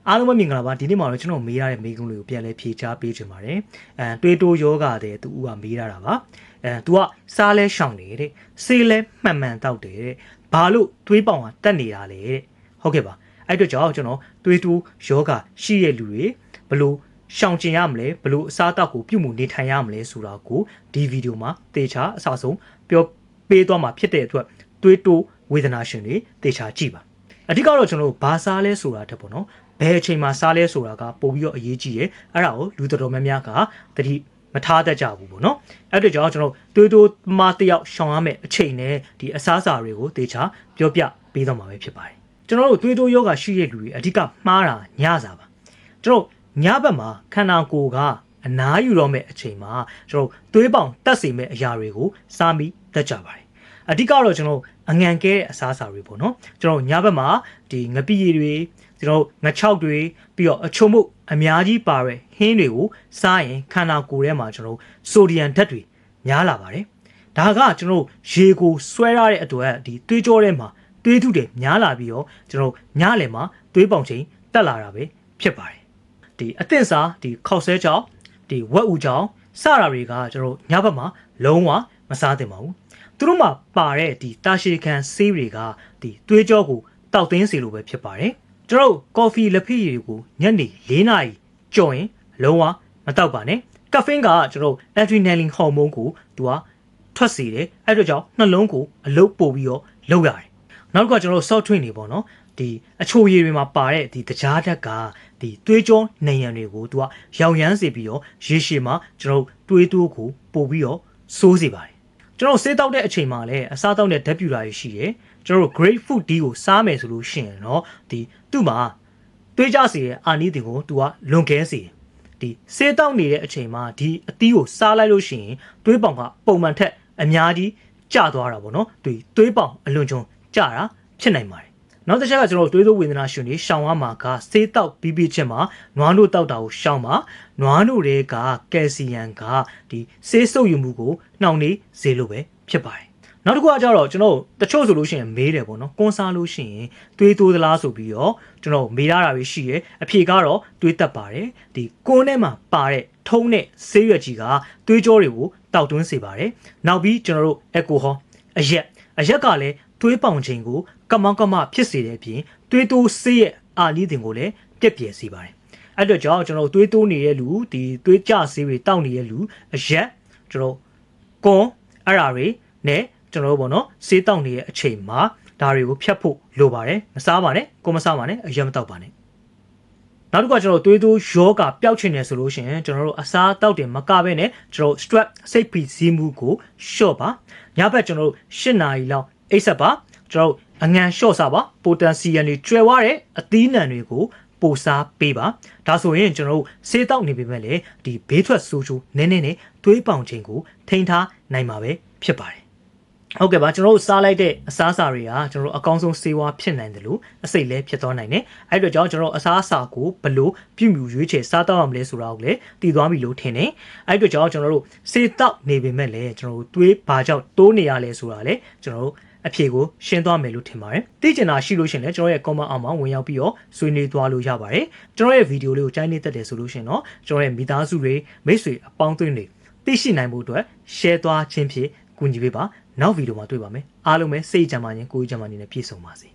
အားလုံးပဲမြင်ကြပါဒီနေ့မှာတော့ကျွန်တော်မေးရတဲ့မေးခွန်းလေးကိုပြန်လဲဖြေချပေးချင်ပါတယ်တွေးတိုးယောဂတဲ့သူကမေးရတာပါသူကစားလဲရှောင်နေတဲ့ဆေးလဲမှန်မှန်တောက်တယ်တဲ့ဘာလို့တွေးပေါင်ကတက်နေတာလဲတဲ့ဟုတ်ကဲ့ပါအဲ့အတွက်ကြောင့်ကျွန်တော်တွေးတိုးယောဂရှိတဲ့လူတွေဘလို့ရှောင်ကျင်ရမလဲဘလို့အစားအသောက်ကိုပြုမှုနေထိုင်ရမလဲဆိုတာကိုဒီဗီဒီယိုမှာသေချာအစဆုံးပြောပေးသွားမှာဖြစ်တဲ့အတွက်တွေးတိုးဝေဒနာရှင်တွေသေချာကြည့်ပါအဓိကတော့ကျွန်တော်ဘာစားလဲဆိုတာတက်ပေါ့နော်ဘယ်အချိန်မှာစားလဲဆိုတာကပို့ပြီးတော့အရေးကြီးတယ်အဲ့ဒါကိုလူတော်တော်များများကတတိမထားတတ်ကြဘူးပေါ့နော်အဲ့အတွက်ကြောင့်ကျွန်တော်တွေးတိုးမတယောက်ရှောင်ရမယ့်အချိန်နဲ့ဒီအစားအစာတွေကိုသေချာပြောပြပေးတော့မှာပဲဖြစ်ပါတယ်ကျွန်တော်တို့တွေးတိုးယောဂရှိတဲ့လူတွေအဓိကမှားတာညစာပါကျွန်တော်ညဘက်မှာခန္ဓာကိုယ်ကအနားယူတော့မယ့်အချိန်မှာကျွန်တော်သွေးပေါင်တက်စေမယ့်အရာတွေကိုစားမိတတ်ကြပါတယ်အဓိကတော့ကျွန်တော်အငံကဲတဲ့အစားအစာတွေပေါ့နော်ကျွန်တော်ညဘက်မှာဒီငပိရည်တွေကျွန်တော်ငချောက်တွေပြီးတော့အချုံမှုအများကြီးပါတဲ့ဟင်းတွေကိုစားရင်ခန္ဓာကိုယ်ထဲမှာကျွန်တော်ဆိုဒီယမ်ဓာတ်တွေများလာပါတယ်ဒါကကျွန်တော်ရေကိုဆွဲရတဲ့အတွက်ဒီသွေးကြောထဲမှာသွေးထုတွေများလာပြီးတော့ကျွန်တော်ညလယ်မှာသွေးပေါင်ချိန်တက်လာတာပဲဖြစ်ပါတယ်ဒီအသင့်စားဒီခောက်ဆဲကြောင်ဒီဝက်ဥကြောင်စတာတွေကကျွန်တော်ညဘက်မှာလုံးဝမစားသင့်ပါဘူးသူတို့မှာပါတဲ့ဒီတာရှည်ခံဆေးတွေကဒီသွေးကြောကိုတောက်တင်းစေလိုပဲဖြစ်ပါတယ်ကျွန်တော်ကော်ဖီလက်ဖက်ရည်ကိုညနေ4နာရီကြော်ရင်လုံးဝမတောက်ပါနဲ့ကဖင်းကကျွန်တော်အက်ဒရီနယ်လင်ဟော်မုန်းကိုသူကထွက်စေတယ်အဲ့အတွက်ကြောင့်နှလုံးကိုအလုတ်ပို့ပြီးတော့လှုပ်ရတယ်နောက်တစ်ခါကျွန်တော် soft drink တွေပေါ့နော်ဒီအချိုရည်တွေမှာပါတဲ့ဒီတကြားဓာတ်ကဒီသွေးကြောနေရံတွေကိုသူကရောင်ရမ်းစေပြီးတော့ရေရှည်မှာကျွန်တော်တွေးတိုးကိုပို့ပြီးတော့စိုးစေပါတယ်ကျွန်တော်ဆေးတောက်တဲ့အချိန်မှာလည်းအစားတောက်တဲ့ဓာတ်ပြူတာတွေရှိတယ်ကျွန်တော် grapefruit tea ကိုစားမယ်ဆိုလို့ရှိရင်เนาะဒီသူ့မှာတွေးကြစေတဲ့အာနီးတင်ကိုသူကလွန်ကဲစေတယ်ဒီဆေးတောက်နေတဲ့အချိန်မှာဒီအသီးကိုစားလိုက်လို့ရှိရင်သွေးပေါင်ကပုံမှန်ထက်အများကြီးကျသွားတာပေါ့เนาะသွေးပေါင်အလွန်ကျွံကျတာဖြစ်နိုင်ပါတယ်နောက်တစ်ချက်ကကျွန်တော်တွေးတိုးဝေဒနာရှင်တွေရှောင်ရမှာကဆေးတောက်ပြီးပြီးချင်းမှာနွားနို့တောက်တာကိုရှောင်ပါနွားနို့တွေကကယ်ဆီယမ်ကဒီဆေးဆုပ်ယူမှုကိုနှောင့်နှေးစေလို့ပဲဖြစ်ပါတယ်နောက်တစ်ခုကကြတော့ကျွန်တော်တချို့ဆိုလို့ရှိရင်မေးတယ်ပေါ့နော်ကွန်စားလို့ရှိရင်တွေးတိုးသလားဆိုပြီးတော့ကျွန်တော်မေးရတာပဲရှိရဲအဖြေကတော့တွေးတက်ပါတယ်ဒီကွန်းထဲမှာပါတဲ့ထုံးတဲ့ဆေးရွက်ကြီးကတွေးကြောတွေကိုတောက်တွင်းစေပါတယ်နောက်ပြီးကျွန်တော်တို့အက်ကိုဟောအရက်ကလည်းသွေးပေါင်ချိန်ကိုကမောက်ကမဖြစ်စေတဲ့အပြင်သွေးတိုးဆေးရဲ့အာလီတင်ကိုလည်းပြက်ပြယ်စေပါတယ်အဲ့တော့ကြောင့်ကျွန်တော်သွေးတိုးနေတဲ့လူဒီသွေးကြဆေးတွေတောက်နေတဲ့လူအရက်ကျွန်တော်ကွန်အဲ့ဓာတွေနဲ့ကျွန်တော်တို့ပေါ့နော်ဆေးတောက်နေတဲ့အချိန်မှာဒါတွေကိုဖြတ်ဖို့လိုပါတယ်မစားပါနဲ့ကိုမစားပါနဲ့အရက်မတောက်ပါနဲ့နောက်တစ်ခါကျွန်တော်သွေးတိုးယောဂပျောက်ချင်တယ်ဆိုလို့ရှိရင်ကျွန်တော်တို့အစားတောက်တယ်မကဘဲနဲ့ကျွန်တော် stress စိတ်ဖိစီးမှုကိုလျှော့ပါညဘက်ကျွန်တော်တို့8နာရီလောက်အိပ်ဆက်ပါကျွန်တော်အငံလျှော့စားပါပိုတန်စီယမ်တွေကျွဲဝတဲ့အသီးနှံတွေကိုပိုစားပေးပါဒါဆိုရင်ကျွန်တော်တို့ဆေးတောက်နေပေမဲ့လည်းဒီဘေးထွက်ဆိုးချိုးနည်းနည်းနဲ့သွေးပေါင်ချိန်ကိုထိန်းထားနိုင်မှာပဲဖြစ်ပါတယ်ဟုတ်ကဲ့ပါကျွန်တော်တို့စားလိုက်တဲ့အစားအစာတွေကကျွန်တော်တို့အကောင်းဆုံးဆေးဝါးဖြစ်နိုင်တယ်လို့အစိတ်လည်းဖြစ်သွားနိုင်တယ်အဲ့အတွက်ကြောင့်ကျွန်တော်အစားအစာကိုဘလို့ပြုမြူရွေးချယ်စားတော့ရမလဲဆိုတာကိုလည်းတည်သွားပြီလို့ထင်တယ်အဲ့အတွက်ကြောင့်ကျွန်တော်တို့ဆေးတောက်နေပေမဲ့လည်းကျွန်တော်တို့သွေးဘာကြောင့်တိုးနေရလဲဆိုတာလည်းကျွန်တော်တို့အဖြေကိုရှင်းသွားမယ်လို့ထင်ပါတယ်သိချင်တာရှိလို့ရှင်လည်းကျွန်တော်ရဲ့ comment အောက်မှာဝင်ရောက်ပြီးတော့ဆွေးနွေးသွားလို့ရပါတယ်ကျွန်တော်ရဲ့ဗီဒီယိုလေးကိုကြိုက်နေတတ်တယ်ဆိုလို့ရှင်တော့ကျွန်တော်ရဲ့မိသားစုတွေမိတ်ဆွေအပေါင်းအသင်းတွေသိရှိနိုင်ဖို့အတွက် share သွားခြင်းဖြင့်ကူညီပေးပါနောက်ဗီဒီယိုမှာတွေ့ပါမယ်အားလုံးပဲစိတ်ကြမ်းပါရင်ကိုယ်ကြမ်းပါနေနဲ့ပြည့်စုံပါစေ